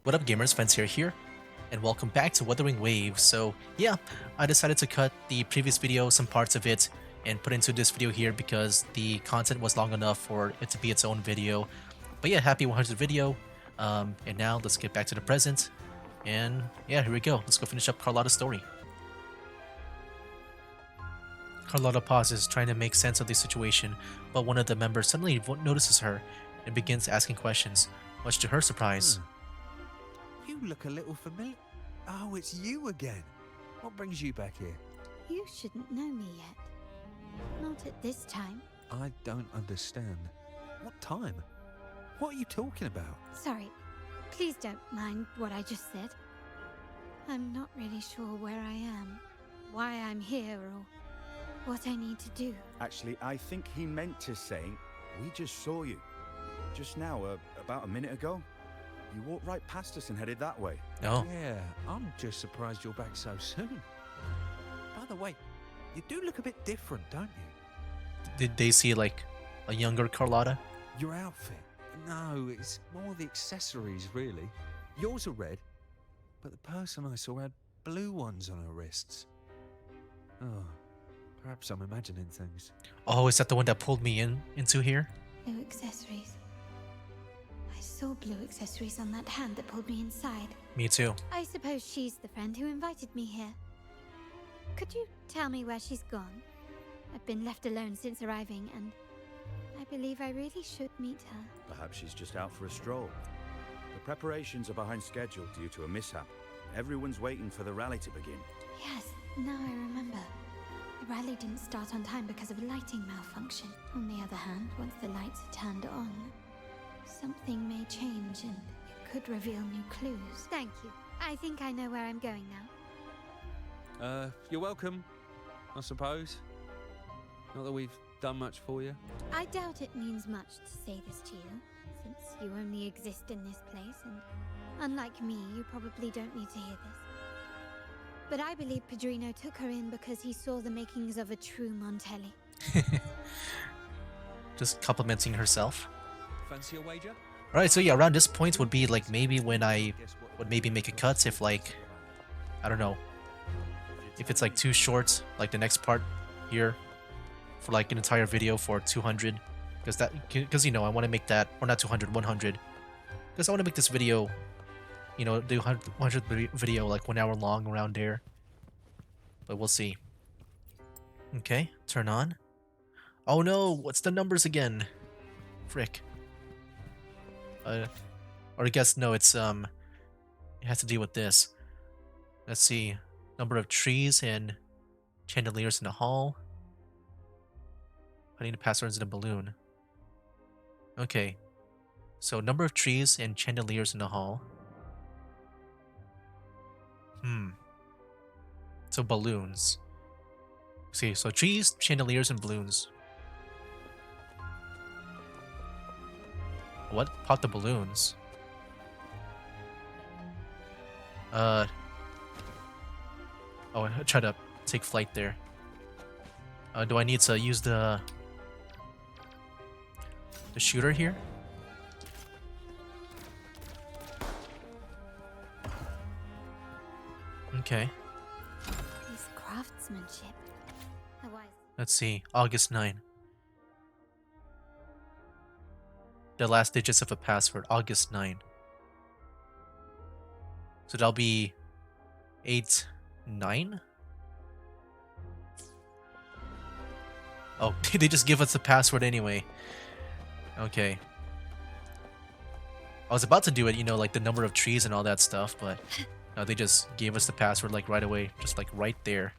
What up gamers, Fence here, and welcome back to Wuthering Waves. So yeah, I decided to cut the previous video, some parts of it, and put into this video here because the content was long enough for it to be its own video. But yeah, happy 100th video, and now let's get back to the present, and yeah, here we go. Let's go finish up Carlotta's story. Carlotta pauses, trying to make sense of the situation, but one of the members suddenly notices her and begins asking questions, much to her surprise. You look a little familiar. Oh, it's you again. What brings you back here? You shouldn't know me yet. Not at this time. I don't understand. What time? What are you talking about? Sorry. Please don't mind what I just said. I'm not really sure where I am, why I'm here, or what I need to do. Actually, I think he meant to say, we just saw you. Just now, about a minute ago. You walked right past us and headed that way. Oh. Yeah, I'm just surprised you're back so soon. By the way, you do look a bit different, don't you? Did they see like a younger Carlotta? Your outfit? No, it's more the accessories, really. Yours are red, but the person I saw had blue ones on her wrists. Oh, perhaps I'm imagining things. Oh, is that the one that pulled me into here? Blue accessories. I saw blue accessories on that hand that pulled me inside. Me too. I suppose she's the friend who invited me here. Could you tell me where she's gone? I've been left alone since arriving, and I believe I really should meet her. Perhaps she's just out for a stroll. The preparations are behind schedule due to a mishap. Everyone's waiting for the rally to begin. Yes, now I remember. The rally didn't start on time because of a lighting malfunction. On the other hand, once the lights are turned on, something may change and it could reveal new clues. Thank you. I think I know where I'm going now. You're welcome, I suppose. Not that we've done much for you. I doubt it means much to say this to you, since you only exist in this place, and unlike me, you probably don't need to hear this. But I believe Padrino took her in because he saw the makings of a true Montelli. Just complimenting herself. Fancy a wager? Alright, so yeah, around this point would be like maybe when I would maybe make a cut if like, I don't know, if it's like too short, like the next part here for like an entire video for 200, because you know, I want to make that, or not 200, 100, because I want to make this video, you know, do 100 video like 1 hour long around there, but we'll see. Okay, turn on. Oh no, what's the numbers again? Frick. Or I guess no, it's it has to deal with this. Let's see, number of trees and chandeliers in the hall. Putting the passwords in a balloon. Okay, so number of trees and chandeliers in the hall. So balloons. See, so trees, chandeliers, and balloons. What? Pop the balloons. Oh, I tried to take flight there. Do I need to use the shooter here? Okay. This craftsmanship. A wise. Let's see. August 9. The last digits of a password. August 9. So that'll be 89? Oh, they just give us the password anyway. Okay. I was about to do it, you know, like the number of trees and all that stuff, but no, they just gave us the password like right away, just like right there.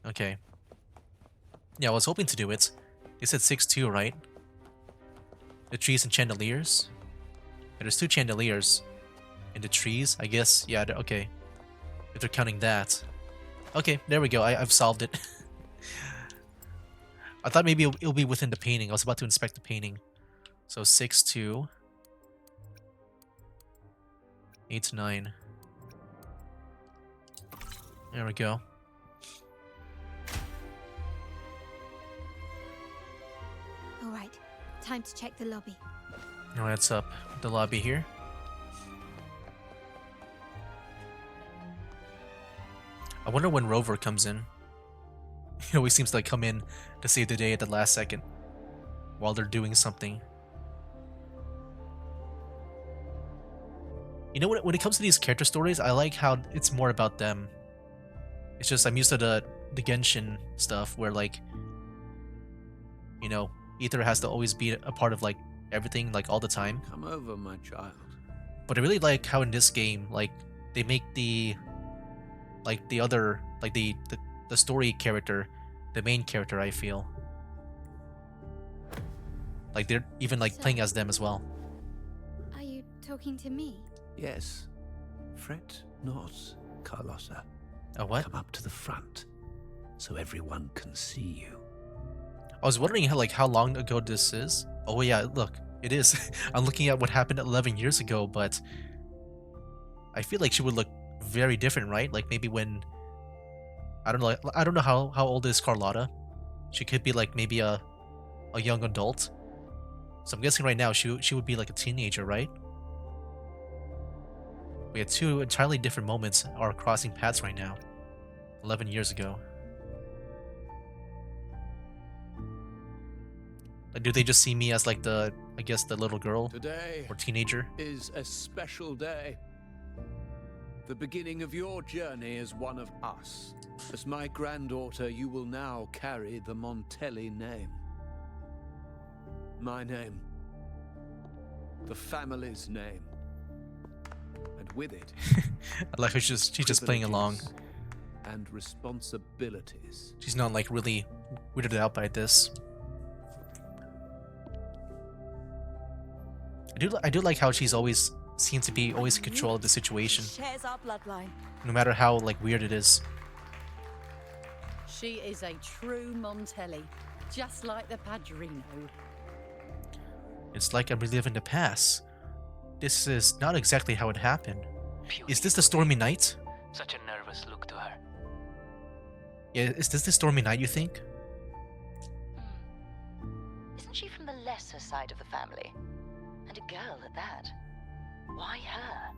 Okay. Yeah, I was hoping to do it. They said 6-2, right? The trees and chandeliers. Yeah, there's 2 chandeliers in the trees, I guess. Yeah, okay. If they're counting that. Okay, there we go. I've solved it. I thought maybe it'll be within the painting. I was about to inspect the painting. So 6-2. 8-9. There we go. All right, time to check the lobby. Alright, let's up the lobby here. I wonder when Rover comes in. He always seems to like come in to save the day at the last second while they're doing something. You know, when it comes to these character stories, I like how it's more about them. It's just I'm used to the Genshin stuff where like, you know, Ether has to always be a part of like everything like all the time. Come over, my child. But I really like how in this game like they make the other like the story character the main character, I feel. Like they're even like So- playing as them as well. Are you talking to me? Yes. Fret not, Carlotta. Oh, what? Come up to the front so everyone can see you. I was wondering how long ago this is. Oh yeah, look, it is. I'm looking at what happened 11 years ago, but I feel like she would look very different, right? Like maybe when I don't know how old is Carlotta. She could be like maybe a young adult. So I'm guessing right now she would be like a teenager, right? We had two entirely different moments are crossing paths right now. 11 years ago. Like, do they just see me as like the, I guess, the little girl Today or teenager? is a special day. The beginning of your journey as one of us. As my granddaughter, you will now carry the Montelli name. My name. The family's name. And with it, I like how she's just playing along. privileges and responsibilities. She's not like really weirded out by this. I do like how she's always seems to be always in control of the situation, Shares our bloodline. no matter how like weird it is. She is a true Montelli, just like the Padrino. It's like I'm reliving the past. This is not exactly how it happened. Is this the stormy night? Such a nervous look to her. Yeah, is this the stormy night, you think? Isn't she from the lesser side of the family? And a girl at that. Why her?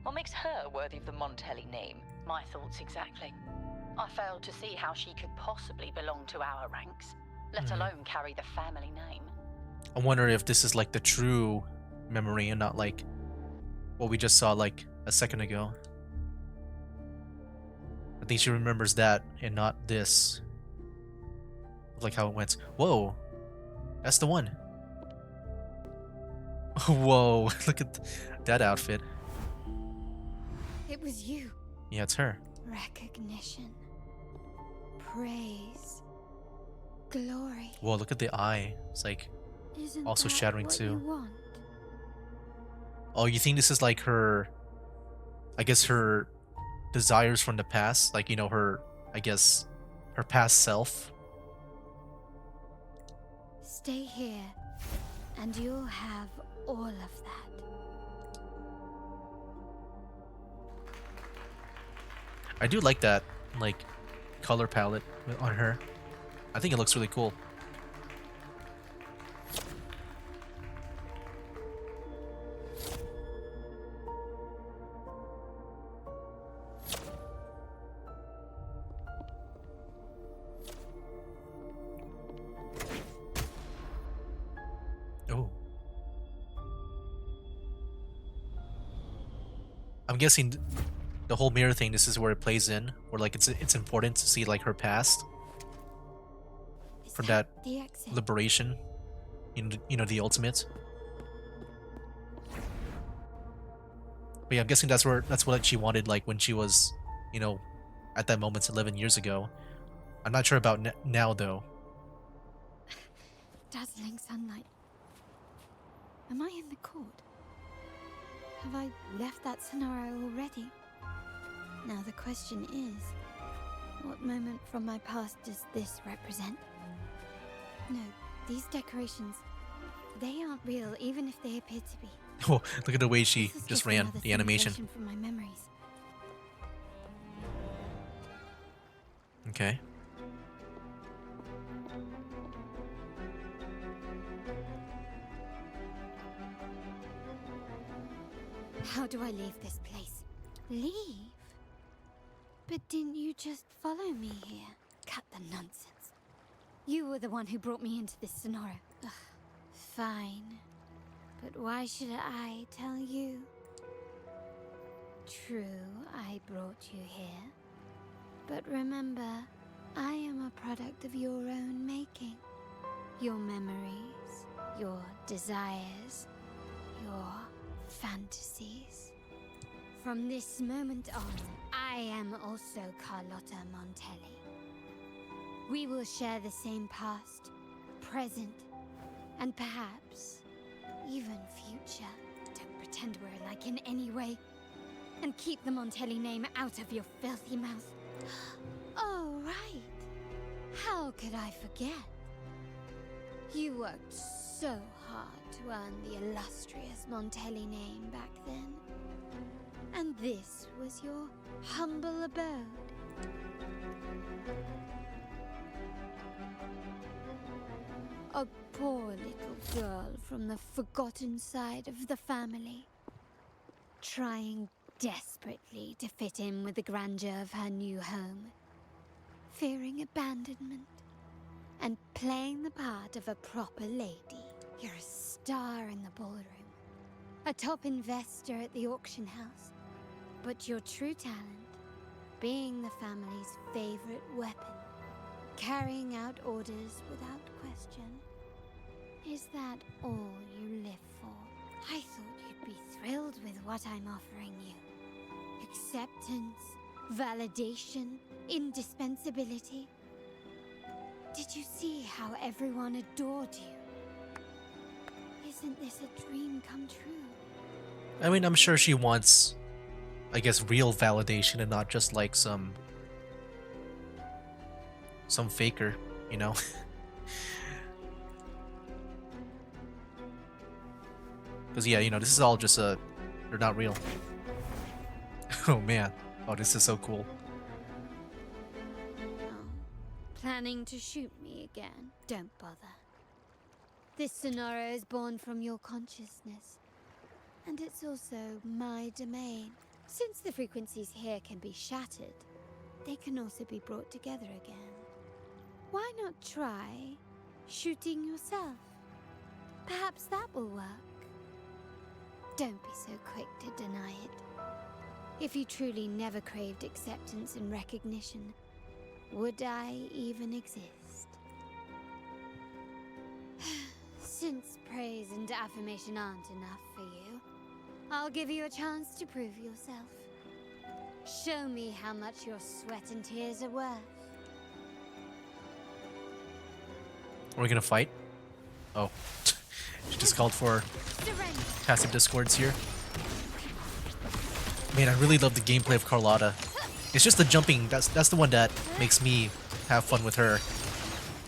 What makes her worthy of the Montelli name? My thoughts exactly. I failed to see how she could possibly belong to our ranks, let alone carry the family name. I wonder if this is like the true memory and not like what we just saw like a second ago. I think she remembers that and not this. Like how it went. Whoa, that's the one. Whoa, look at that outfit. It was you. Yeah, it's her. Recognition. Praise. Glory. Whoa, look at the eye. It's like, Isn't Also that shattering what too. You want? oh, you think this is like her, I guess her desires from the past? Like, you know, her, I guess, her past self? Stay here, and you'll have all of that. I do like that, like, color palette on her. I think it looks really cool. Oh. I'm guessing the whole mirror thing, this is where it plays in, where like it's important to see like her past Is from that the exit? liberation, you know, the ultimate. But yeah, I'm guessing that's what she wanted, like when she was, you know, at that moment 11 years ago. I'm not sure about now though. Dazzling sunlight. Am I in the court? Have I left that scenario already? Now the question is, what moment from my past does this represent? No, these decorations, they aren't real even if they appear to be. Oh, look at the way she This is just ran, another the animation. simulation from my memories. Okay. How do I leave this place? Leave? But didn't you just follow me here? Cut the nonsense. You were the one who brought me into this scenario. Ugh, fine. But why should I tell you? True, I brought you here. But remember, I am a product of your own making. Your memories, your desires, your fantasies. From this moment on, I am also Carlotta Montelli. We will share the same past, present, and perhaps even future. Don't pretend we're alike in any way. And keep the Montelli name out of your filthy mouth. Oh, right. How could I forget? You worked so hard to earn the illustrious Montelli name back then. And this was your humble abode. A poor little girl from the forgotten side of the family, trying desperately to fit in with the grandeur of her new home, fearing abandonment, and playing the part of a proper lady. You're a star in the ballroom, a top investor at the auction house, but your true talent, being the family's favorite weapon, carrying out orders without question. Is that all you live for? I thought you'd be thrilled with what I'm offering you. Acceptance, validation, indispensability. Did you see how everyone adored you? Isn't this a dream come true? I mean, I'm sure she wants, I guess, real validation and not just like some faker, you know? Because, yeah, you know, this is all just they're not real. Oh, man. Oh, this is so cool. Oh, planning to shoot me again? Don't bother. This scenario is born from your consciousness. And it's also my domain. Since the frequencies here can be shattered, they can also be brought together again. Why not try shooting yourself? Perhaps that will work. Don't be so quick to deny it. If you truly never craved acceptance and recognition, would I even exist? Since praise and affirmation aren't enough for you, I'll give you a chance to prove yourself. Show me how much your sweat and tears are worth. Are we gonna fight? Oh. She just called for passive discords here. Man, I really love the gameplay of Carlotta. It's just the jumping, that's the one that makes me have fun with her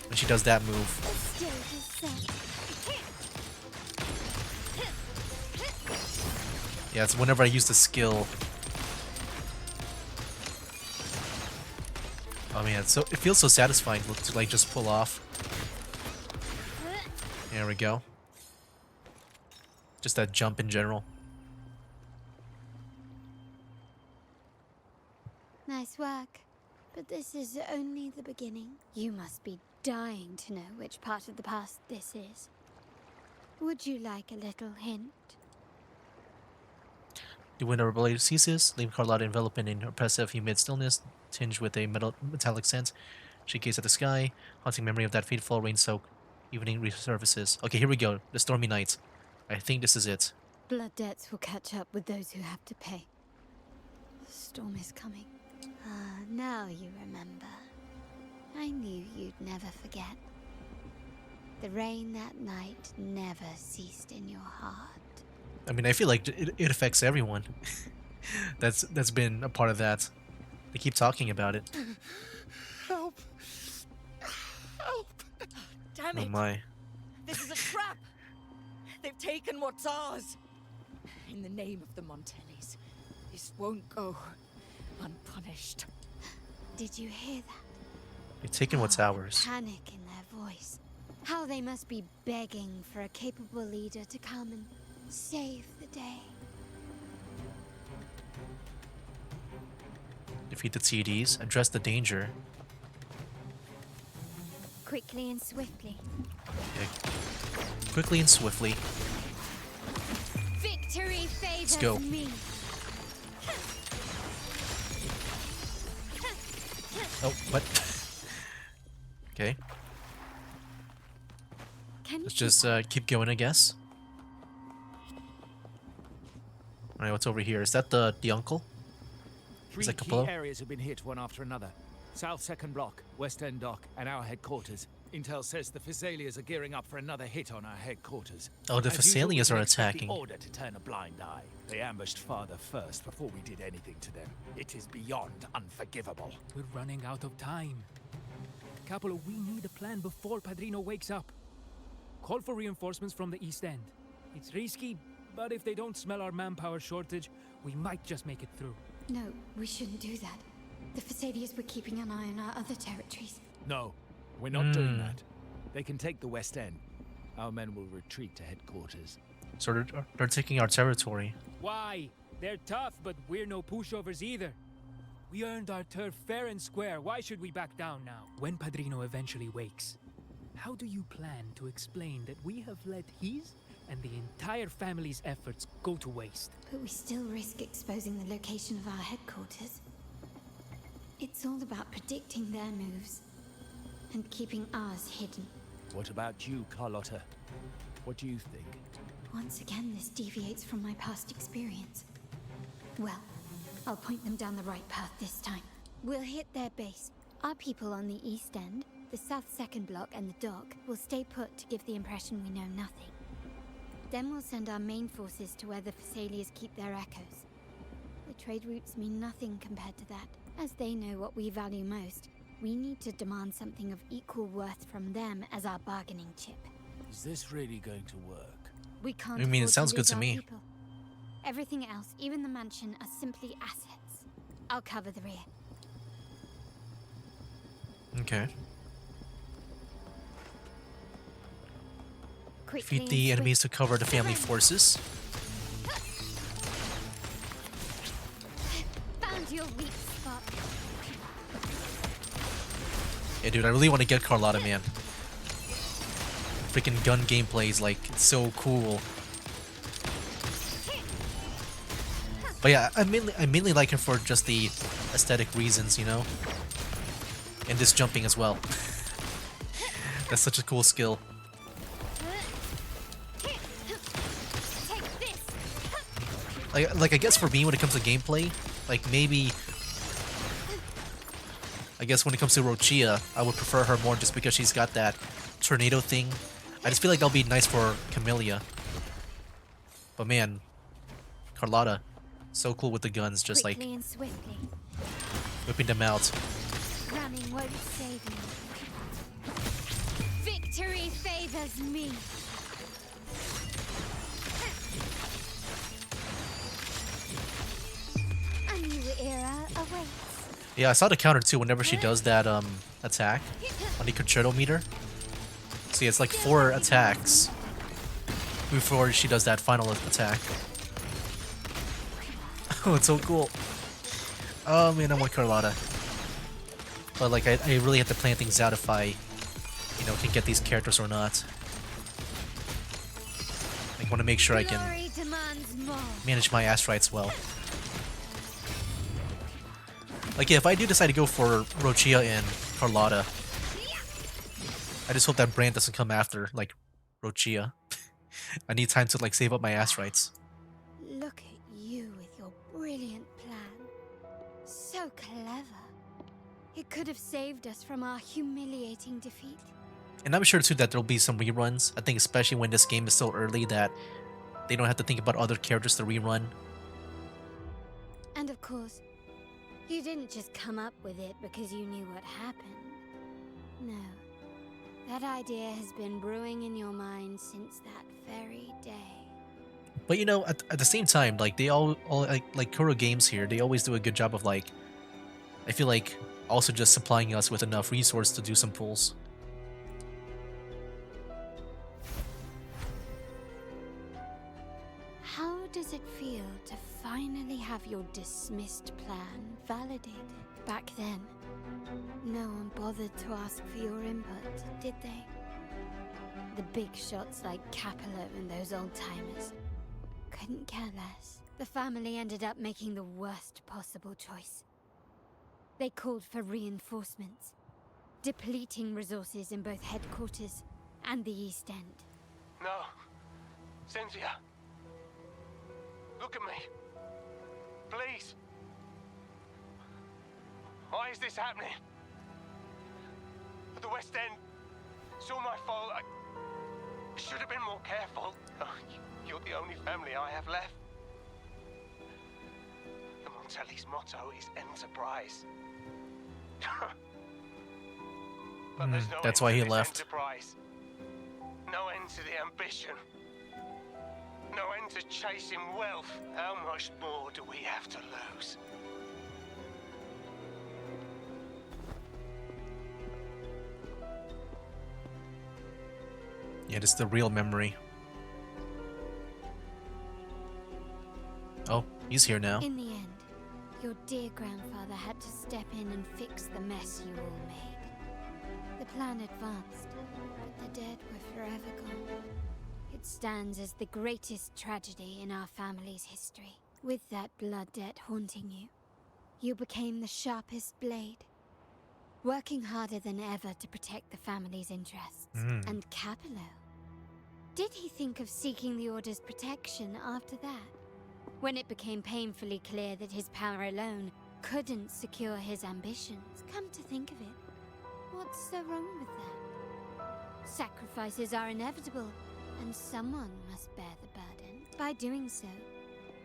when she does that move. Yeah, it's whenever I use the skill. Oh man, it feels so satisfying to like just pull off. There we go. Just that jump in general. Nice work. But this is only the beginning. You must be dying to know which part of the past this is. Would you like a little hint? The wind of blade ceases, leaving Carlotta enveloped in oppressive, humid stillness, tinged with a metallic scent. She gazed at the sky, haunting memory of that fateful rain-soaked evening resurfaces. Okay, here we go. The stormy night. I think this is it. Blood debts will catch up with those who have to pay. The storm is coming. Ah, now you remember. I knew you'd never forget. The rain that night never ceased in your heart. I mean, I feel like it affects everyone. that's been a part of that. They keep talking about it. Help! Help! Damn it! Oh my. This is a trap! They've taken what's ours! In the name of the Montellis, this won't go unpunished. Did you hear that? They've taken what's ours. Panic in their voice. How they must be begging for a capable leader to come and save the day. Defeat the TDs. Address the danger. Quickly and swiftly. Okay. Quickly and swiftly. Victory favors go. me. Oh, what? Okay. Can Let's you just keep going, I guess. Alright, what's over here? Is that the uncle? Three that key Capello? areas have been hit one after another. South Second Block, West End Dock, and our headquarters. Intel says the Physaelias are gearing up for another hit on our headquarters. Oh, the As usual, we Physaelias are didn't expect attacking. The order to turn a blind eye. They ambushed Father first before we did anything to them. It is beyond unforgivable. We're running out of time. Capello, we need a plan before Padrino wakes up. Call for reinforcements from the East End. It's risky, but if they don't smell our manpower shortage, we might just make it through. No, we shouldn't do that. The Physaelias were keeping an eye on our other territories. No, we're not doing that. They can take the West End. Our men will retreat to headquarters. So they're taking our territory. Why? They're tough, but we're no pushovers either. We earned our turf fair and square. Why should we back down now? When Padrino eventually wakes, how do you plan to explain that we have let his and the entire family's efforts go to waste? But we still risk exposing the location of our headquarters. It's all about predicting their moves and keeping ours hidden. What about you, Carlotta? What do you think? Once again, this deviates from my past experience. Well, I'll point them down the right path this time. We'll hit their base. Our people on the East End, the South Second Block, and the Dock will stay put to give the impression we know nothing. Then we'll send our main forces to where the Physaelias keep their echoes. The trade routes mean nothing compared to that. As they know what we value most, we need to demand something of equal worth from them as our bargaining chip. Is this really going to work? We can't I mean, it afford sounds good lose to our me. people. Everything else, even the mansion, are simply assets. I'll cover the rear. Okay. Quickly Defeat the and enemies to cover the family forces. Found your weak spot. Yeah, dude, I really want to get Carlotta, man. Freaking gun gameplay is like it's so cool. But yeah, I mainly like her for just the aesthetic reasons, you know, and this jumping as well. That's such a cool skill. Like I guess for me when it comes to gameplay, like maybe I guess when it comes to Rochia, I would prefer her more just because she's got that tornado thing. I just feel like that'll be nice for Camellia. But man, Carlotta, so cool with the guns, just like Quickly and swiftly. whipping them out. Running won't save me. Victory favors me. A new era awaits. Yeah, I saw the counter too whenever she does that attack on the concerto meter. See, it's like 4 attacks before she does that final attack. Oh, it's so cool. Oh man, I want Carlotta. But like, I really have to plan things out if I, you know, can get these characters or not. I want to make sure I can Glory demands more. manage my astrites well. Like, yeah, if I do decide to go for Rochia and Carlotta, I just hope that Brand doesn't come after, like, Rochia. I need time to, like, save up my astrites. Look at you with your brilliant plan. So clever. It could have saved us from our humiliating defeat. And I'm sure, too, that there'll be some reruns. I think especially when this game is so early that they don't have to think about other characters to rerun. And of course, you didn't just come up with it because you knew what happened. No. That idea has been brewing in your mind since that very day. But, you know, at the same time, like, they all like Kuro Games here, they always do a good job of, like, I feel like, also just supplying us with enough resource to do some pulls. How does it feel to finally have your dismissed plan validated. Back then, no one bothered to ask for your input, did they? The big shots like Capello and those old-timers couldn't care less. The family ended up making the worst possible choice. They called for reinforcements, depleting resources in both headquarters and the East End. No. Cynthia. Look at me. Please. Why is this happening? The West End. It's all my fault. I should have been more careful. Oh, you're the only family I have left. The Montelli's motto is enterprise. But there's no that's end why to he this left. enterprise. No end to the ambition. No end to chasing wealth. How much more do we have to lose? Yeah, it's the real memory. Oh, he's here now. In the end, your dear grandfather had to step in and fix the mess you all made. The plan advanced, but the dead were forever gone. It stands as the greatest tragedy in our family's history. With that blood debt haunting you, you became the sharpest blade, working harder than ever to protect the family's interests. And Capello? Did he think of seeking the Order's protection after that? When it became painfully clear that his power alone couldn't secure his ambitions. Come to think of it, what's so wrong with that? Sacrifices are inevitable, and someone must bear the burden. By doing so,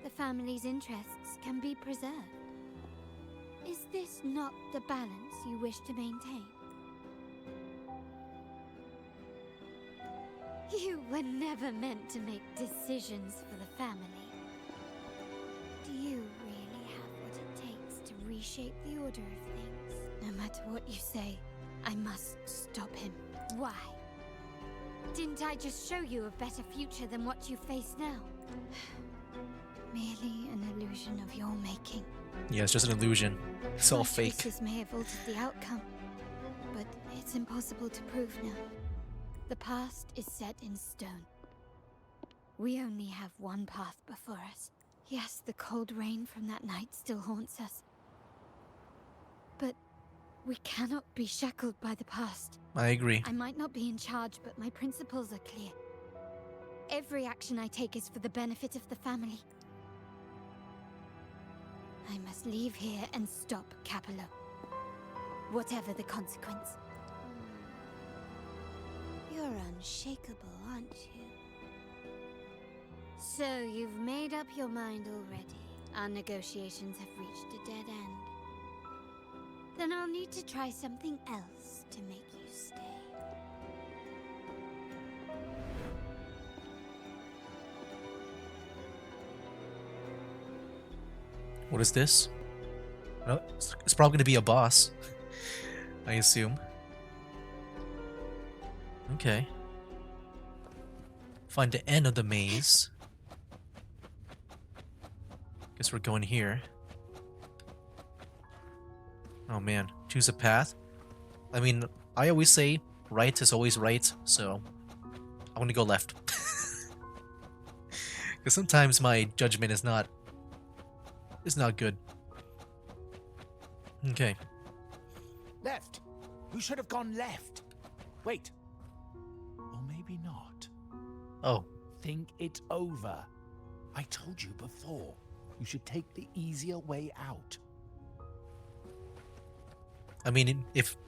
the family's interests can be preserved. Is this not the balance you wish to maintain? You were never meant to make decisions for the family. Do you really have what it takes to reshape the order of things? No matter what you say, I must stop him. Why? Didn't I just show you a better future than what you face now? Merely an illusion of your making. Yeah, it's just an illusion. It's all My fake. choices may have altered the outcome, but it's impossible to prove now. The past is set in stone. We only have one path before us. Yes, the cold rain from that night still haunts us. But we cannot be shackled by the past. I agree. I might not be in charge, but my principles are clear. Every action I take is for the benefit of the family. I must leave here and stop Capello. Whatever the consequence. You're unshakable, aren't you? So you've made up your mind already. Our negotiations have reached a dead end. Then I'll need to try something else to make you stay. What is this? Well, it's probably going to be a boss, I assume. Okay. Find the end of the maze. Guess we're going here. Oh man, choose a path. I mean, I always say right is always right, so I want to go left. Because sometimes my judgment is not good. Okay. Left. You should have gone left. Wait. Or maybe not. Oh. Think it over. I told you before. You should take the easier way out. I mean, if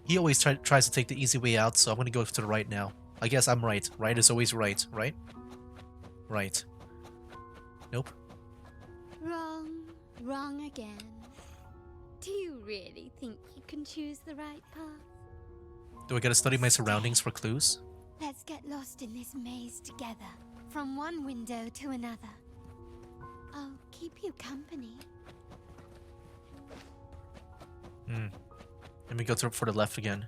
he always tries to take the easy way out, so I'm gonna go to the right now. I guess I'm right. Right is always right, right? Right. Nope. Wrong. Wrong again. Do you really think you can choose the right path? Do I gotta study my surroundings for clues? Let's get lost in this maze together. From one window to another. I'll keep you company. Let me go for the left again.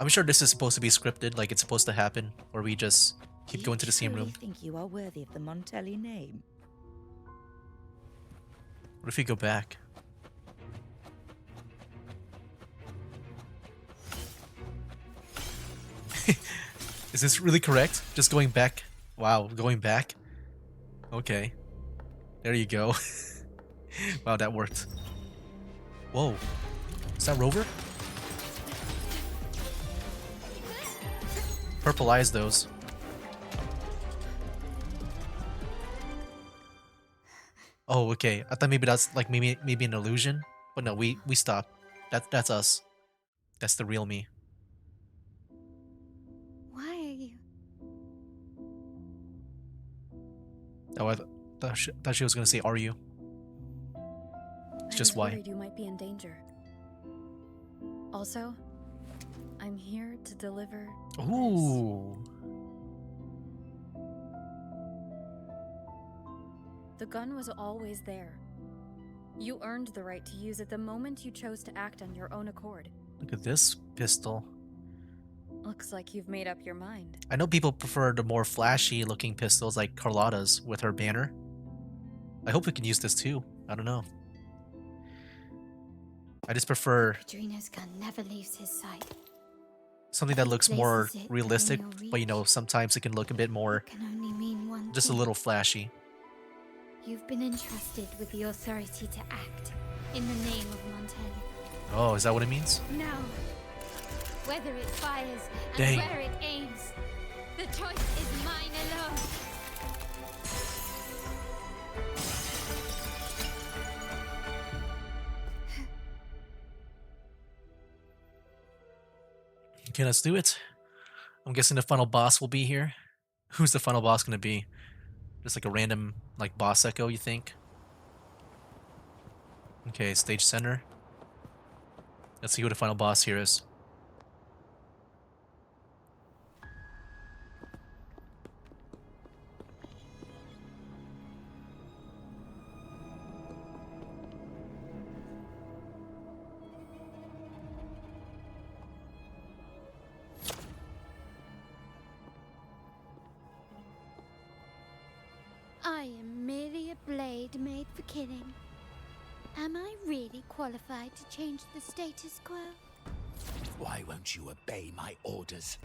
I'm sure this is supposed to be scripted, like it's supposed to happen, or we just keep going to the same room. Do you think you are worthy of the Montelli name? What if we go back? Is this really correct? Just going back? Wow, going back? Okay. There you go. Wow, that worked. Whoa. Is that Rover? Purple eyes, those. Oh, okay. I thought maybe that's like maybe an illusion. But no, we stopped. That's us. That's the real me. Why are you? Oh, thought she was gonna say, "Are you?" It's just I was why. worried you might be in danger. Also, I'm here to deliver. Ooh. The gun was always there. You earned the right to use it the moment you chose to act on your own accord. Look at this pistol. Looks like you've made up your mind. I know people prefer the more flashy looking pistols like Carlotta's with her banner. I hope we can use this too. I don't know. I just prefer Padrino's gun never leaves his sight. something that looks more places it realistic, within your but you know, sometimes it can look a bit more, Can only mean one just a thing. little flashy. You've been entrusted with the authority to act in the name of Montelli. Oh, is that what it means? Now, whether it fires and Dang. where it aims, the choice is mine alone. Okay, let's do it. I'm guessing the final boss will be here. Who's the final boss gonna be? Just like a random, like, boss echo, you think? Okay, stage center. Let's see who the final boss here is. I am merely a blade made for killing. Am I really qualified to change the status quo? Why won't you obey my orders?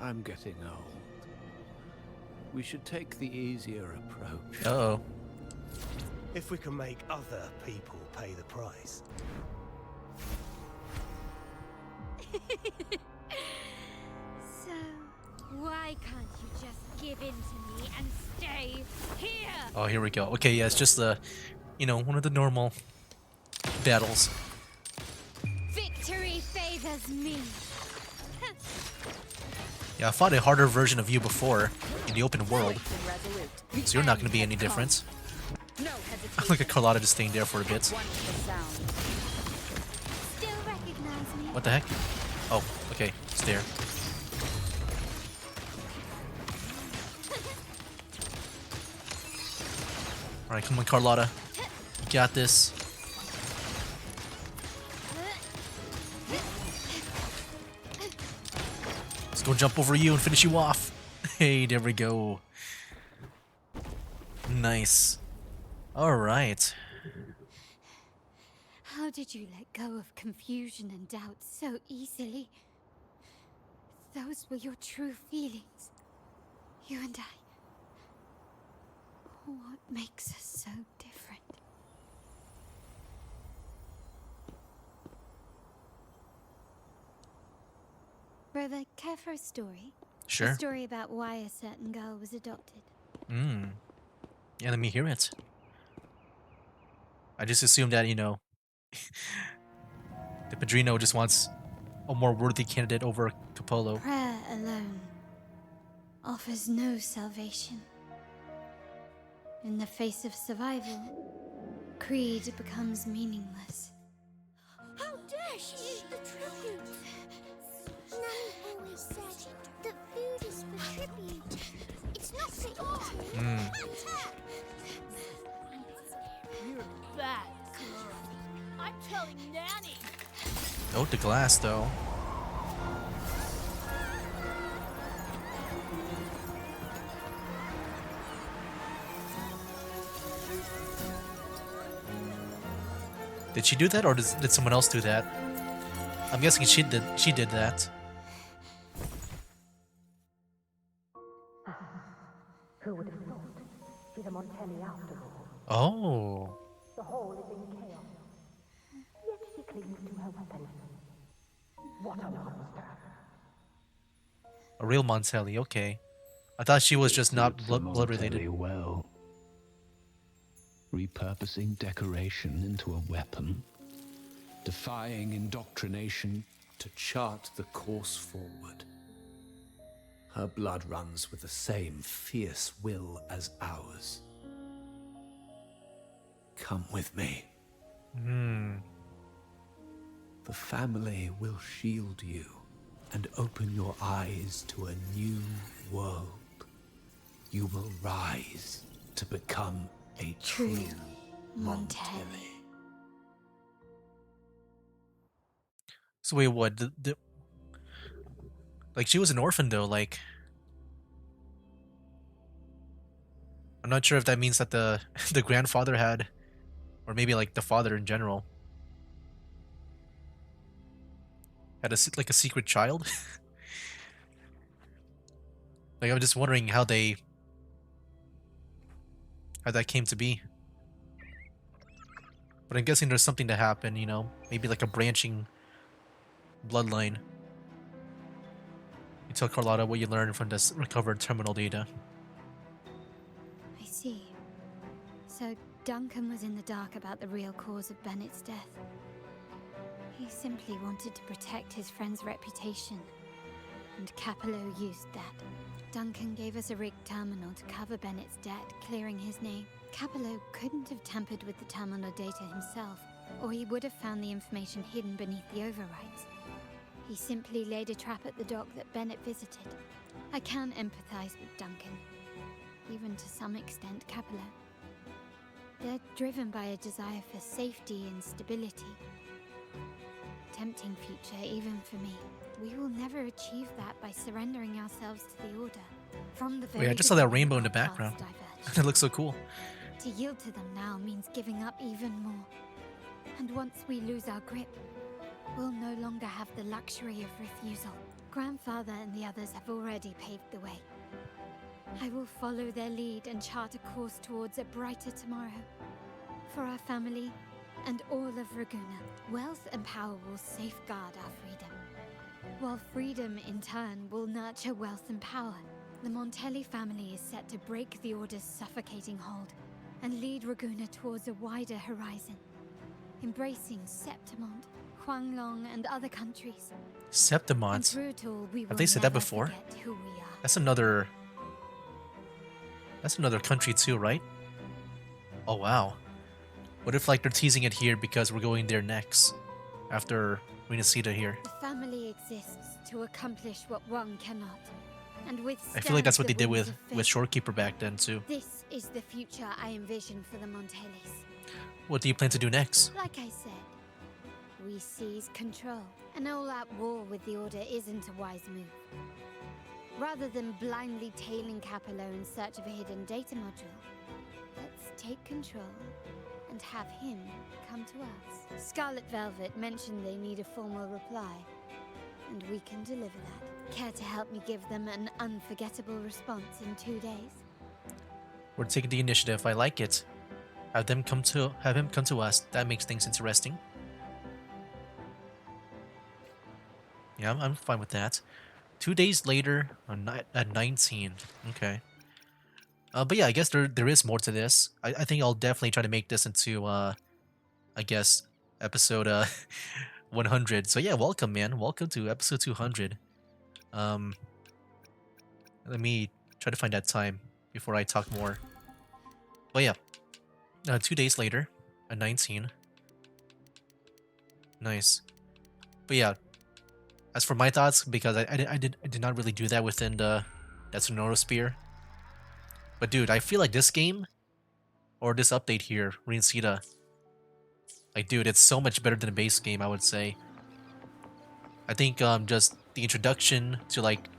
I'm getting old. We should take the easier approach. Uh-oh. If we can make other people pay the price. So, why can't you just give in to me and stay here? Oh, here we go. Okay, yeah, it's just the, you know, one of the normal battles. Victory favors me. Yeah, I fought a harder version of you before in the open world, so you're not going to be any different. Look at Carlotta just staying there for a bit. Still recognize me? What the heck? Oh, okay, it's there. Alright, come on, Carlotta. You got this. Let's go jump over you and finish you off. Hey, there we go. Nice. Alright. How did you let go of confusion and doubt so easily? Those were your true feelings. You and I. What makes us so different? Brother, care for a story? Sure. A story about why a certain girl was adopted. Yeah, let me hear it. I just assumed that, you know, the Padrino just wants a more worthy candidate over Capolo. Prayer alone offers no salvation. In the face of survival, creed becomes meaningless. How dare she eat the tribute? Nanny always said that food is for tribute. It's not for eating. You're a bad girl. I'm telling Nanny. Note the glass, though. Did she do that, or did someone else do that? I'm guessing she did. She did that. Who would have thought? She's a Montelli after all. Oh. The hall is in chaos. Yet she clings to her weapon. What a monster. A real Montelli, okay. I thought she was just not blood related. Well, repurposing decoration into a weapon, Defying indoctrination to chart the course forward. Her blood runs with the same fierce will as ours. Come with me. The family will shield you and open your eyes to a new world. You will rise to become a true Montelli. So wait, what? Like, she was an orphan though, like... I'm not sure if that means that the the grandfather had, or maybe like the father in general, had like a secret child. Like, I'm just wondering how that came to be. But I'm guessing there's something to happen, you know, maybe like a branching bloodline. You tell Carlotta what you learned from this recovered terminal data. I see. So Duncan was in the dark about the real cause of Bennett's death. He simply wanted to protect his friend's reputation, and Capello used that. Duncan gave us a rigged terminal to cover Bennett's debt, clearing his name. Capello couldn't have tampered with the terminal data himself, or he would have found the information hidden beneath the overrides. He simply laid a trap at the dock that Bennett visited. I can empathize with Duncan, even to some extent Capello. They're driven by a desire for safety and stability. Tempting future, even for me. We will never achieve that by surrendering ourselves to the Order. From the very Wait, I just saw that beginning, rainbow in the our background. paths diverged. It looks so cool. To yield to them now means giving up even more. And once we lose our grip, we'll no longer have the luxury of refusal. Grandfather and the others have already paved the way. I will follow their lead and chart a course towards a brighter tomorrow. For our family and all of Raguna, wealth and power will safeguard our freedom. While freedom, in turn, will nurture wealth and power. The Montelli family is set to break the Order's suffocating hold and lead Raguna towards a wider horizon, embracing Septimont, Huanglong, and other countries. Septimont? And through it all, we Have will they said that never before? forget who we are. That's another country too, right? Oh wow. What if like they're teasing it here because we're going there next, after Renacida here? The family exists to accomplish what one cannot, and with I feel like that's what the they did winds with of fate. Shorekeeper back then too. This is the future I envision for the Montellis. What do you plan to do next? Like I said, we seize control. An all-out war with the Order isn't a wise move. Rather than blindly tailing Capello in search of a hidden data module, let's take control and have him come to us. Scarlet Velvet mentioned they need a formal reply, and we can deliver that. Care to help me give them an unforgettable response in 2 days? We're taking the initiative. I like it. Have him come to us. That makes things interesting. Yeah, I'm fine with that. 2 days later, at 19. Okay. But yeah, I guess there is more to this. I think I'll definitely try to make this into, I guess, episode 100. So yeah, welcome, man. Welcome to episode 200. Let me try to find that time before I talk more. But yeah, 2 days later, at 19. Nice. But yeah, as for my thoughts, because I did not really do that within the Sonoro Spear. But dude, I feel like this game, or this update here, Renacida, like dude, it's so much better than the base game, I would say. I think just the introduction to like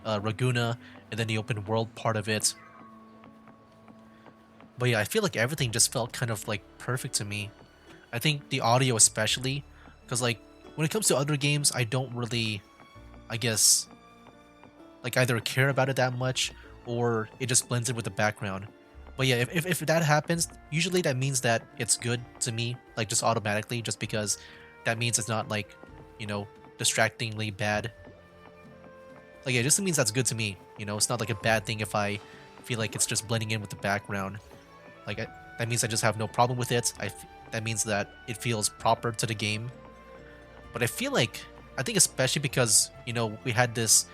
Raguna, and then the open world part of it. But yeah, I feel like everything just felt kind of like perfect to me. I think the audio especially, because like when it comes to other games, I don't really, I guess, like either care about it that much or it just blends in with the background. But yeah, if that happens, usually that means that it's good to me, like just automatically, just because that means it's not like, you know, distractingly bad. Like yeah, it just means that's good to me. You know, it's not like a bad thing if I feel like it's just blending in with the background. Like that means I just have no problem with it. That means that it feels proper to the game. But I feel like, I think especially because, you know, we had this,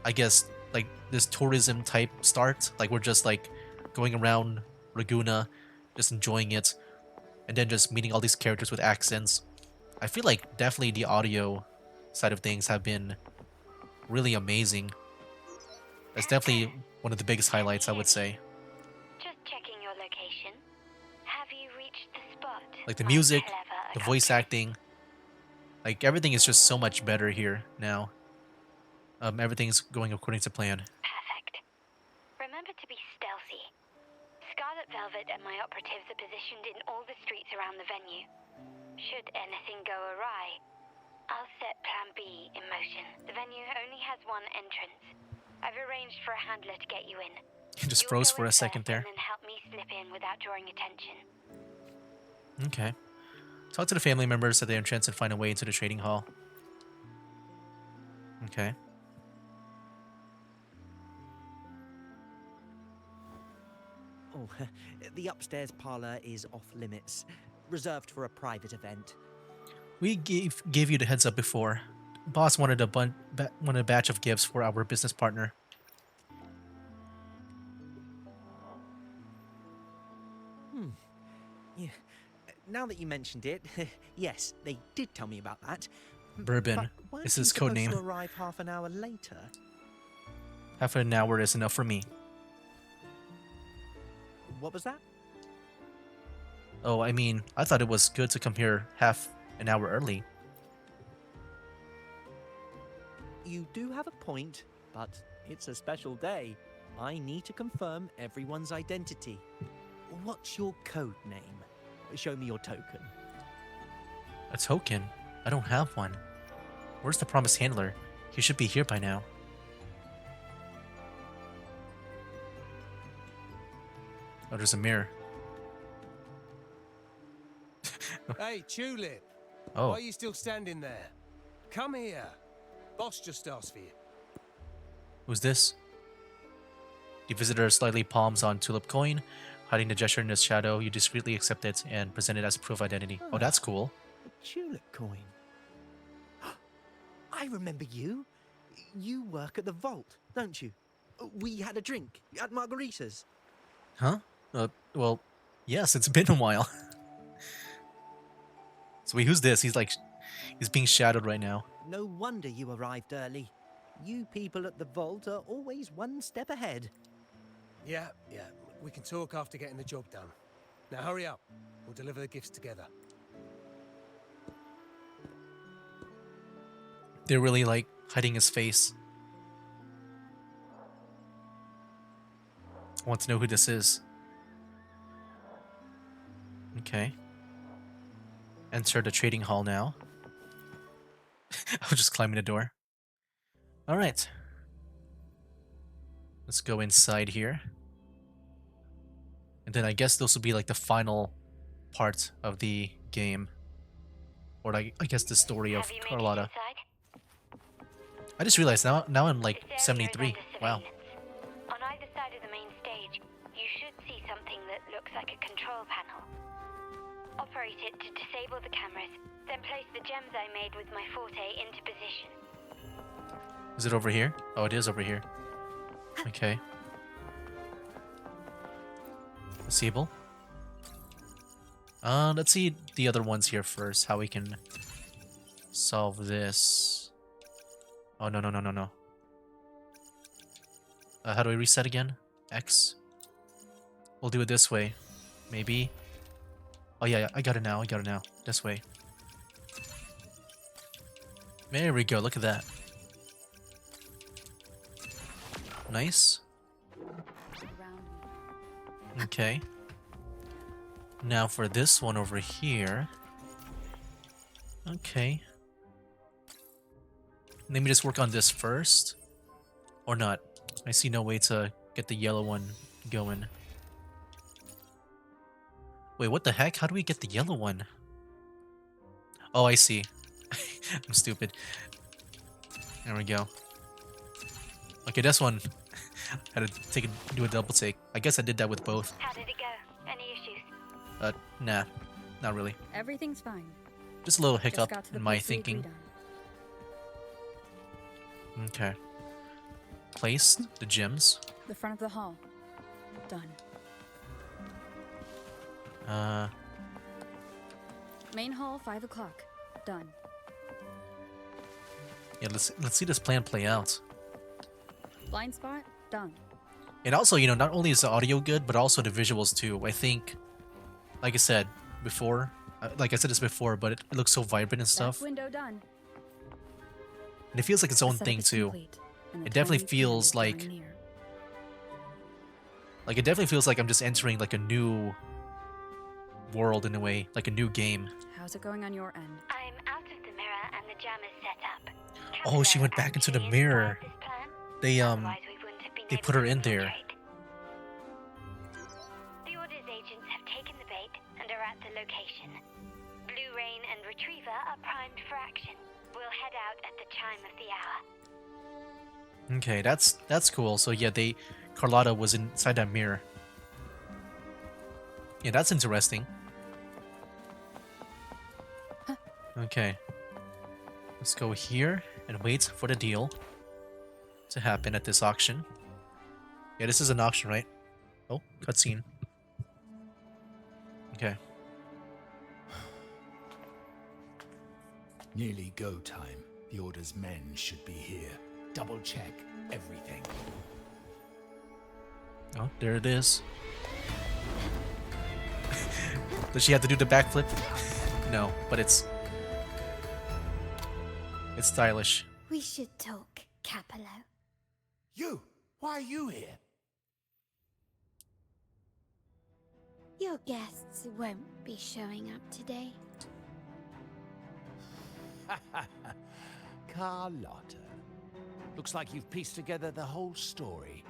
I guess, like this tourism type start. Like we're just like going around Laguna, just enjoying it, and then just meeting all these characters with accents. I feel like definitely the audio side of things have been really amazing. That's definitely one of the biggest highlights, I would say. Just checking your location. Have you reached the spot? Like the music, the voice acting, like everything is just so much better here now. Everything's going according to plan. Perfect. Remember to be stealthy. Scarlet Velvet and my operatives are positioned in all the streets around the venue. Should anything go awry, I'll set Plan B in motion. The venue only has one entrance. I've arranged for a handler to get you in. He just froze for a second there. And then help me slip in without drawing attention. Okay. Talk to the family members at the entrance and find a way into the trading hall. Okay. Oh, the upstairs parlor is off limits, reserved for a private event. We gave you the heads up before. Boss wanted wanted a batch of gifts for our business partner. Yeah. Now that you mentioned it, yes, they did tell me about that. Bourbon is his code name. To arrive half an hour later. Half an hour is enough for me. What was that? Oh, I mean, I thought it was good to come here half an hour early. You do have a point, but it's a special day. I need to confirm everyone's identity. What's your code name? Show me your token. A token? I don't have one. Where's the promised handler? He should be here by now. Oh, there's a mirror. Hey, Tulip. Oh. Why are you still standing there? Come here. Boss just asked for you. Who's this? The visitor slightly palms on Tulip coin. Hiding the gesture in his shadow, you discreetly accept it and present it as proof of identity. Oh, that's cool. A tulip coin. I remember you. You work at the vault, don't you? We had a drink at Margarita's. Huh? Well, yes, it's been a while. So wait, who's this? He's being shadowed right now. No wonder you arrived early. You people at the vault are always one step ahead. Yeah. We can talk after getting the job done. Now hurry up. We'll deliver the gifts together. They're really like hiding his face. I want to know who this is. Okay. Enter the trading hall now. I was just climbing the door. Alright. Let's go inside here. And then I guess this will be like the final part of the game. Or like, I guess the story of Carlotta. I just realized now I'm like 73. Wow. On either side of the main stage, you should see something that looks like a control panel. Operate it to disable the cameras, then place the gems I made with my forte into position. Is it over here? Oh, it is over here. Okay. Disable. Let's see the other ones here first, how we can solve this. Oh, no. How do we reset again? X? We'll do it this way. Maybe. Oh, yeah, I got it now. This way. There we go. Look at that. Nice. Okay. Now for this one over here. Okay. Let me just work on this first. Or not. I see no way to get the yellow one going. Wait, what the heck? How do we get the yellow one? Oh, I see. I'm stupid. There we go. Okay, this one. I had to do a double take. I guess I did that with both. How did it go? Any issues? Nah. Not really. Everything's fine. Just a little Just hiccup got to the in my place we agreed thinking. Okay. Place the gems. on. The front of the hall. Done. Main hall, 5 o'clock. Done. Yeah, let's see this plan play out. Blind spot. Done. And also, you know, not only is the audio good, but also the visuals too. I think, like I said before, but it looks so vibrant and stuff. That window done. And it feels like its own The thing setup is too. complete, and the It definitely tiny plan feels is drawing like near. it definitely feels like I'm just entering like a new world in a way, like a new game. How's it going on your end? I'm out of the mirror and the jam is set up. Oh, she went back into the mirror. They put her in there. The Order's agents have taken the bait and are at the location. Blue Rain and Retriever are primed for action. We'll head out at the chime of the hour. Okay, that's cool. So yeah, Carlotta was inside that mirror. Yeah, that's interesting. Okay. Let's go here and wait for the deal to happen at this auction. Yeah, this is an auction, right? Oh, cutscene. Okay. Nearly go time. The Order's men should be here. Double check everything. Oh, there it is. Does she have to do the backflip? No, but it's stylish. We should talk, Capello. You! Why are you here? Your guests won't be showing up today. Carlotta. Looks like you've pieced together the whole story.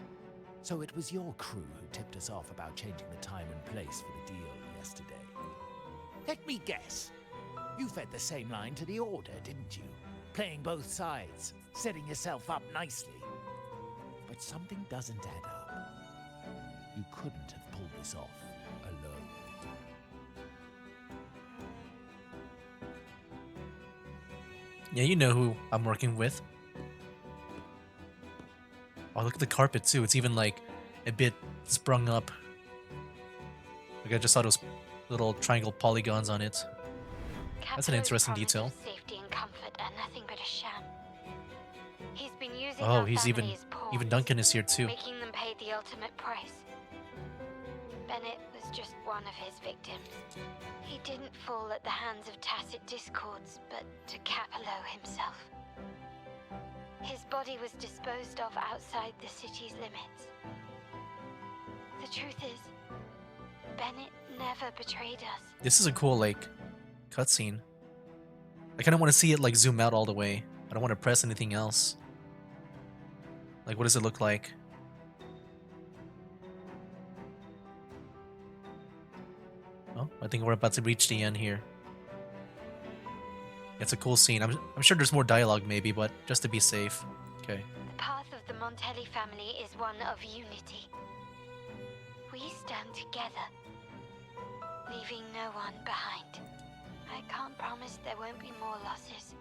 So it was your crew who tipped us off about changing the time and place for the deal yesterday. Let me guess. You fed the same line to the Order, didn't you? Playing both sides, setting yourself up nicely. But something doesn't add up. You couldn't have pulled this off alone. Yeah, you know who I'm working with. Oh, look at the carpet too. It's even like a bit sprung up. Like I just saw those little triangle polygons on it. That's an interesting detail. Safety and comfort are nothing but a sham. He's been using Oh, our he's family even as pawns, even Duncan is here too. making them pay the ultimate price. Bennett was just one of his victims. He didn't fall at the hands of tacit discords, but to Capello himself. His body was disposed of outside the city's limits. The truth is, Bennett never betrayed us. This is a cool like cutscene. I kind of want to see it like zoom out all the way. I don't want to press anything else. Like, what does it look like? Oh, I think we're about to reach the end here. It's a cool scene. I'm sure there's more dialogue maybe, but just to be safe. Okay. The path of the Montelli family is one of unity. We stand together, leaving no one behind. I can't promise there won't be more losses,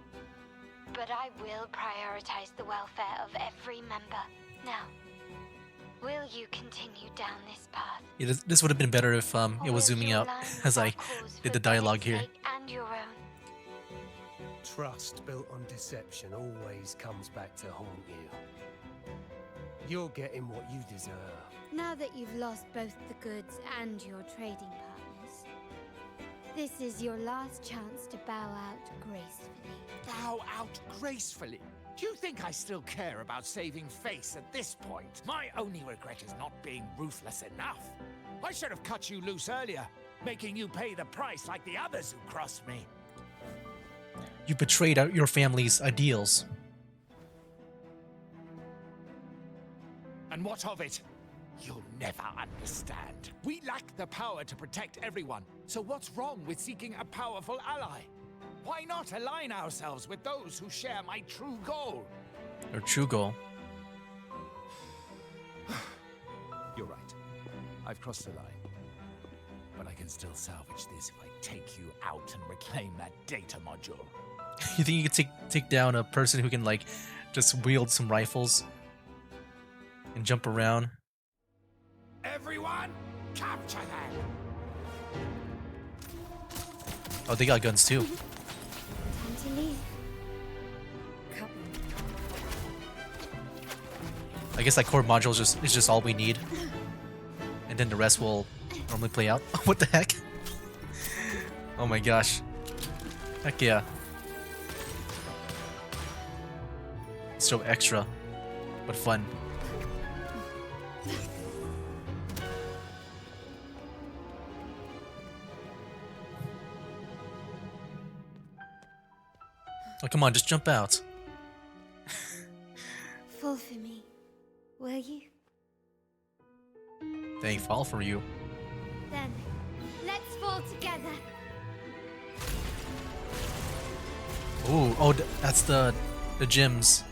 but I will prioritize the welfare of every member. Now, will you continue down this path? Yeah, this would have been better if it was zooming out as I did the dialogue here. And your own. Trust built on deception always comes back to haunt you. You're getting what you deserve. Now that you've lost both the goods and your trading partners, this is your last chance to bow out gracefully. Bow out gracefully? Do you think I still care about saving face at this point? My only regret is not being ruthless enough. I should have cut you loose earlier, making you pay the price like the others who crossed me. You betrayed your family's ideals. And what of it? You'll never understand. We lack the power to protect everyone. So what's wrong with seeking a powerful ally? Why not align ourselves with those who share my true goal? Your true goal. You're right. I've crossed the line. But I can still salvage this if I take you out and reclaim that data module. You think you could take down a person who can, like, just wield some rifles and jump around? Everyone, capture them! Oh, they got guns too. Time to leave. I guess that core module is just all we need, and then the rest will normally play out. What the heck? Oh my gosh! Heck yeah! So extra, but fun. Oh, come on, just jump out. Fall for me, will you? They fall for you. Then, let's fall together. Ooh, oh, that's the gyms.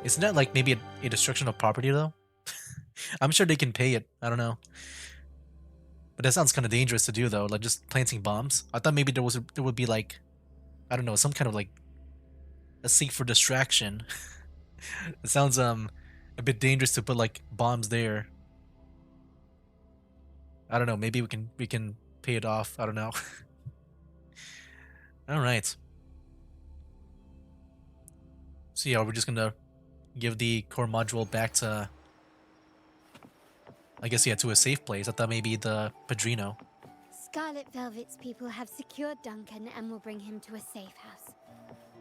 Isn't that like maybe a destruction of property though? I'm sure they can pay it. I don't know. But that sounds kind of dangerous to do though, like just planting bombs. I thought maybe there would be like, I don't know, some kind of like a seek for distraction. It sounds a bit dangerous to put like bombs there. I don't know, maybe we can pay it off. I don't know. All right. So yeah, we're just gonna give the core module back to, I guess, yeah, to a safe place. I thought maybe the Padrino. Scarlet Velvet's people have secured Duncan and will bring him to a safe house.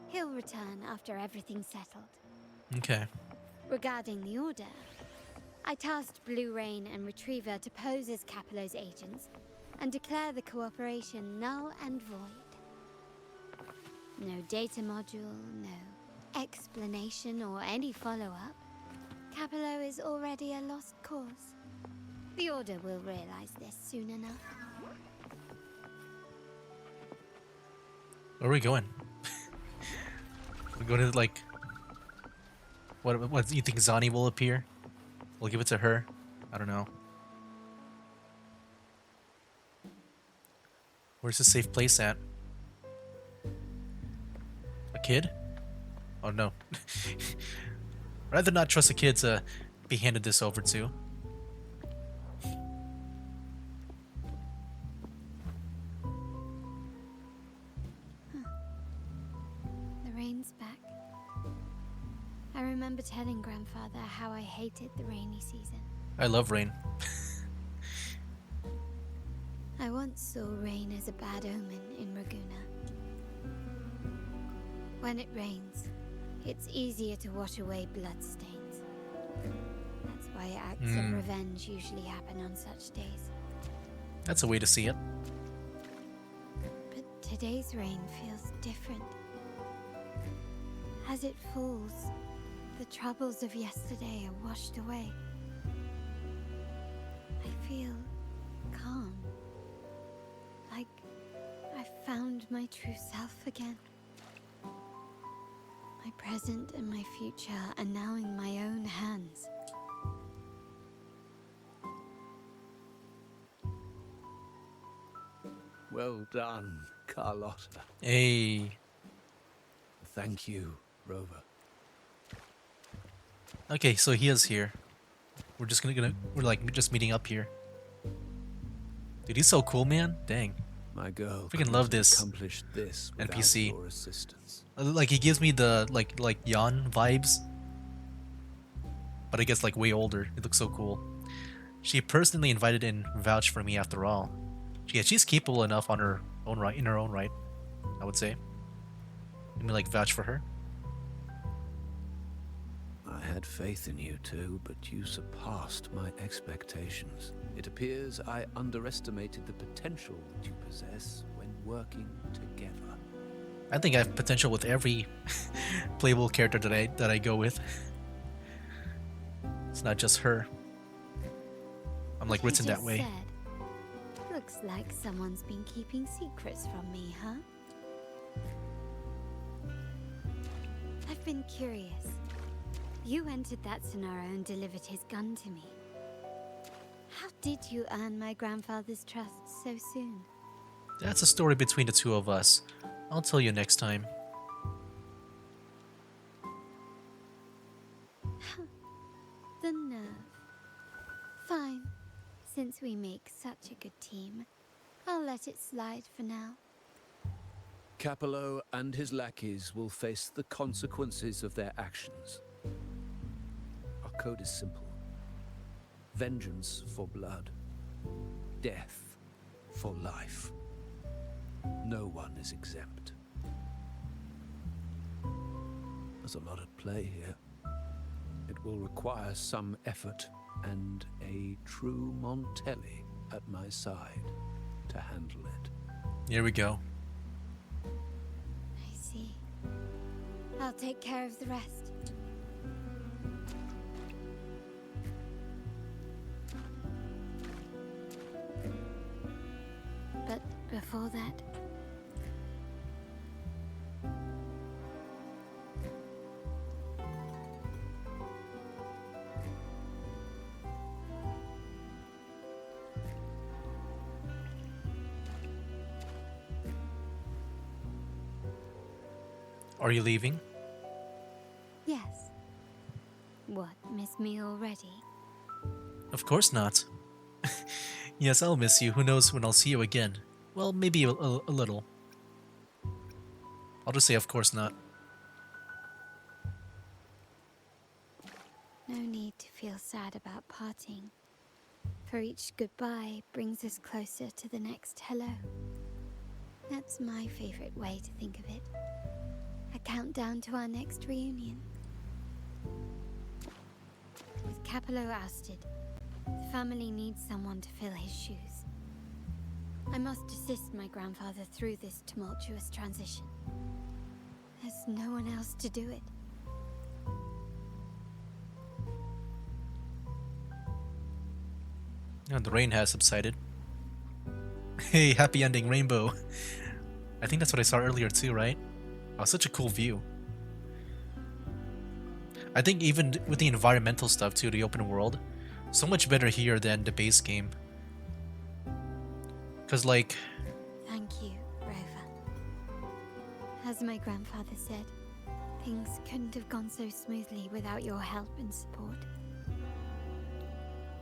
He'll return after everything's settled. Okay. Regarding the order, I tasked Blue Rain and Retriever to pose as Capello's agents and declare the cooperation null and void. No data module, no explanation or any follow-up. Capello is already a lost cause. The Order will realize this soon enough. Where are we going? We're going to like... What do you think Zani will appear? We'll give it to her? I don't know. Where's the safe place at? A kid? Oh no. Rather not trust a kid to be handed this over to. The rain's back. I remember telling Grandfather how I hated the rainy season. I love rain. I once saw rain as a bad omen in Raguna. When it rains, it's easier to wash away bloodstains. That's why acts of revenge usually happen on such days. That's a way to see it. But today's rain feels different. As it falls, the troubles of yesterday are washed away. I feel calm. Like I've found my true self again. My present and my future are now in my own hands. Well done, Carlotta. Hey. Thank you, Rover. Okay, so he is here. We're just we're like just meeting up here. Dude, he's so cool, man. Dang. My girl. Freaking love this Accomplished this NPC. Your assistance. Like he gives me the like Jan vibes, but I guess like way older. It looks so cool. She personally invited and vouched for me after all. Yeah, she's capable enough on her own right, in her own right, I would say. Let me like vouch for her. I had faith in you too, but you surpassed my expectations. It appears I underestimated the potential that you possess when working together. I think I have potential with every playable character that I go with. It's not just her. I'm like written that way. Looks like someone's been keeping secrets from me, huh? I've been curious. You entered that scenario and delivered his gun to me. How did you earn my grandfather's trust so soon? That's a story between the two of us. I'll tell you next time. The nerve. Fine. Since we make such a good team, I'll let it slide for now. Capello and his lackeys will face the consequences of their actions. Our code is simple. Vengeance for blood. Death for life. No one is exempt. There's a lot at play here. It will require some effort and a true Montelli at my side to handle it. Here we go. I see. I'll take care of the rest. But before that... Are you leaving? Yes. What, miss me already? Of course not. Yes, I'll miss you. Who knows when I'll see you again? Well, maybe a little. I'll just say of course not. No need to feel sad about parting. For each goodbye brings us closer to the next hello. That's my favorite way to think of it. A countdown to our next reunion. With Capello ousted, the family needs someone to fill his shoes. I must assist my grandfather through this tumultuous transition. There's no one else to do it. And the rain has subsided. Hey, happy ending rainbow. I think that's what I saw earlier too, right? Oh, such a cool view. I think even with the environmental stuff too, the open world, so much better here than the base game. Cause like... Thank you, Rover. As my grandfather said, things couldn't have gone so smoothly without your help and support.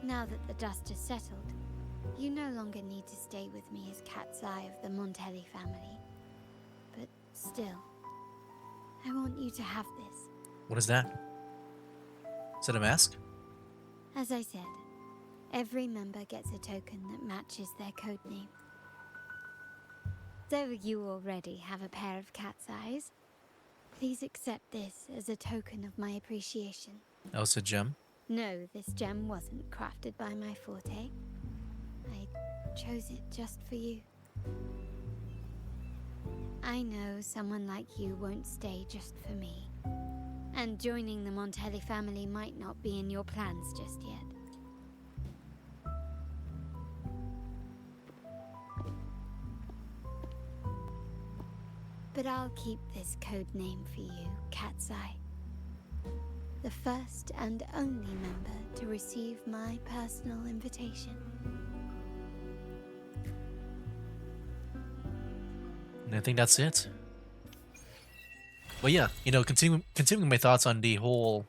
Now that the dust has settled, you no longer need to stay with me as cat's eye of the Montelli family. But still, I want you to have this. What is that? Is that a mask? As I said, every member gets a token that matches their codename. Though you already have a pair of cat's eyes, please accept this as a token of my appreciation. That was a gem. No, this gem wasn't crafted by my forte. I chose it just for you. I know someone like you won't stay just for me. And joining the Montelli family might not be in your plans just yet. But I'll keep this code name for you, Cat's Eye. The first and only member to receive my personal invitation. And I think that's it. But yeah, you know, continuing my thoughts on the whole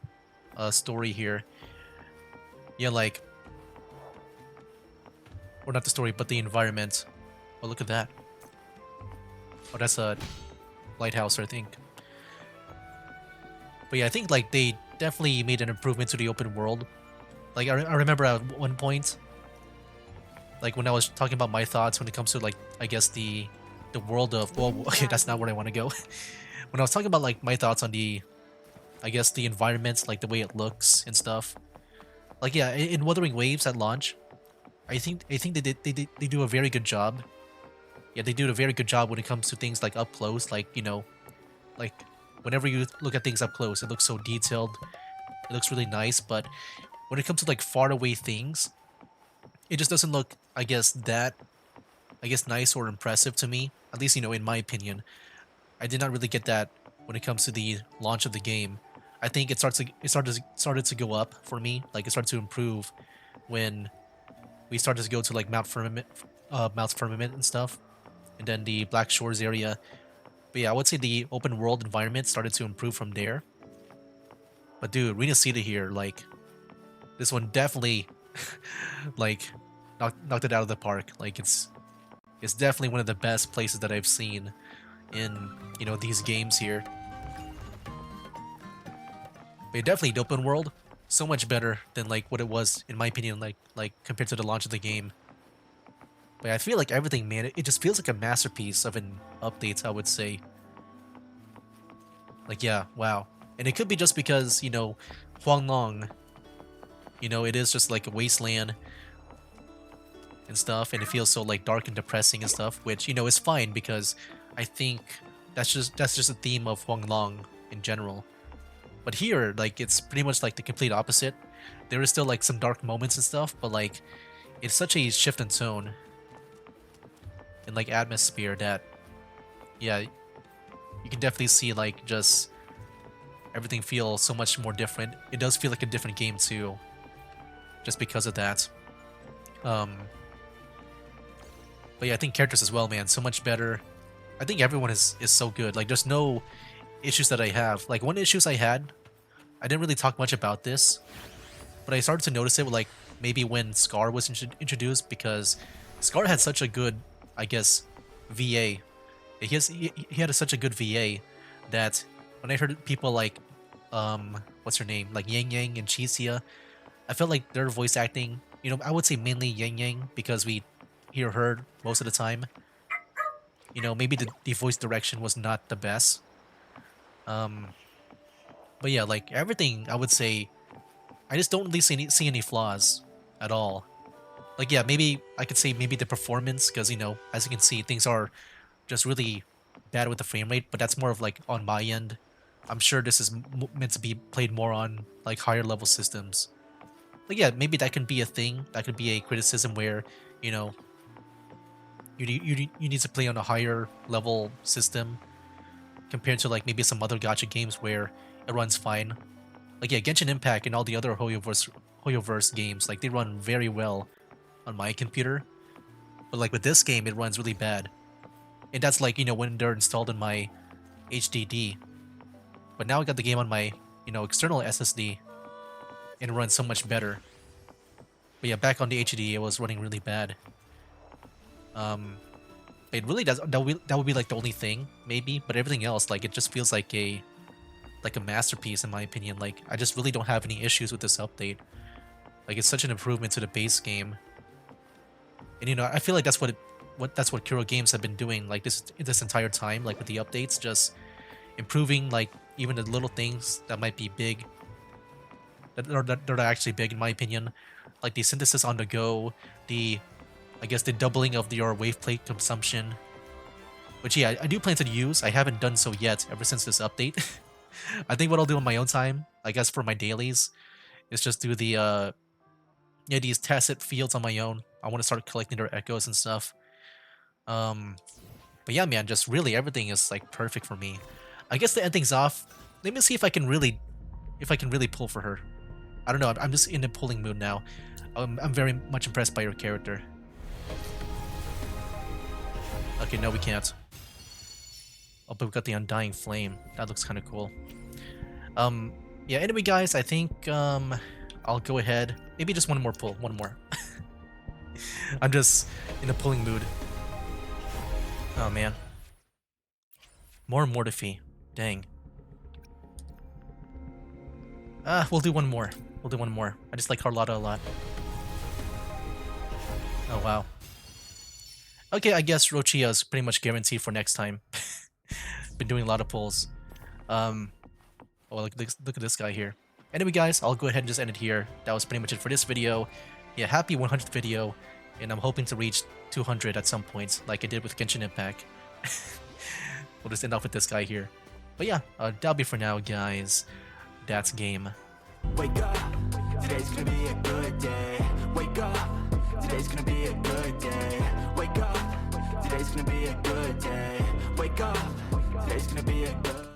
story here. Yeah, like, or not the story, but the environment. Oh, look at that. Oh, that's a lighthouse, I think. But yeah, I think like they definitely made an improvement to the open world. Like I remember at one point, like when I was talking about my thoughts when it comes to like I guess the world of, well, okay, that's not where I want to go. When I was talking about like my thoughts on the I guess the environments, like the way it looks and stuff. Like yeah, in Wuthering Waves at launch, I think they do a very good job. Yeah, they do a very good job when it comes to things like up close, like like whenever you look at things up close, it looks so detailed. It looks really nice, but when it comes to like far away things, it just doesn't look, I guess, nice or impressive to me. At least, in my opinion. I did not really get that when it comes to the launch of the game. I think it started to go up for me. Like it started to improve when we started to go to like Mount Firmament and stuff, and then the Black Shores area. But yeah, I would say the open world environment started to improve from there. But dude, Rena City here, like this one definitely like knocked it out of the park. Like it's definitely one of the best places that I've seen in these games here. But definitely the open world, so much better than like what it was in my opinion, like compared to the launch of the game. But I feel like everything, man, it just feels like a masterpiece of an update, I would say. Like yeah, wow. And it could be just because, Huanglong, it is just like a wasteland and stuff, and it feels so like dark and depressing and stuff, which, is fine because I think that's just a theme of Huanglong in general. But here, like, it's pretty much like the complete opposite. There is still like some dark moments and stuff, but like it's such a shift in tone and like atmosphere that yeah, you can definitely see like just everything feel so much more different. It does feel like a different game too, just because of that. But yeah, I think characters as well, man, so much better. I think everyone is so good. Like there's no issues that I have. Like one issues I had, I didn't really talk much about this, but I started to notice it like maybe when Scar was introduced, because Scar had such a good, I guess, VA. He had such a good VA that when I heard people like what's her name, like Yang Yang and Chisia, I felt like their voice acting, I would say mainly Yang Yang because we hear her most of the time. Maybe the voice direction was not the best. But yeah, like everything, I would say, I just don't really see any flaws at all. Like yeah, maybe I could say maybe the performance, because as you can see, things are just really bad with the frame rate, but that's more of like on my end. I'm sure this is meant to be played more on like higher level systems. Like yeah, maybe that can be a thing. That could be a criticism where you need to play on a higher level system compared to like maybe some other gacha games where it runs fine. Like yeah, Genshin Impact and all the other Hoyoverse games, like they run very well on my computer. But like with this game, it runs really bad. And that's like, when they're installed in my HDD. But now I got the game on my, external SSD and it runs so much better. But yeah, back on the HD, it was running really bad. It really does. That would be like the only thing, maybe. But everything else, like it just feels like a masterpiece in my opinion. Like I just really don't have any issues with this update. Like it's such an improvement to the base game. And I feel like that's what Kuro Games have been doing like this entire time, like with the updates, just improving like even the little things that might be big, that are actually big in my opinion, like the synthesis on the go, I guess the doubling of your wave plate consumption, which yeah, I do plan to use. I haven't done so yet ever since this update. I think what I'll do on my own time, I guess for my dailies, is just do the these tacit fields on my own. I want to start collecting their echoes and stuff. But yeah, man, just really everything is like perfect for me. I guess to end things off, let me see if I can really pull for her. I don't know. I'm just in a pulling mood now. I'm very much impressed by your character. Okay, no, we can't. Oh, but we got the Undying Flame. That looks kind of cool. Yeah. Anyway, guys, I think I'll go ahead. Maybe just one more pull. One more. I'm just in a pulling mood. Oh man. More Mortifi. Dang. We'll do one more. We'll do one more. I just like Carlotta a lot. Oh wow. Okay, I guess Rochia is pretty much guaranteed for next time. Been doing a lot of pulls. Well, Oh, look at this guy here. Anyway, guys, I'll go ahead and just end it here. That was pretty much it for this video. Yeah, happy 100th video, and I'm hoping to reach 200 at some point, like I did with Genshin Impact. We'll just end off with this guy here. But yeah, that'll be for now, guys. That's game. Wake up, today's gonna be a good day. Wake up, today's gonna be a good day. Wake up, today's gonna be a good day. Wake up, today's gonna be a good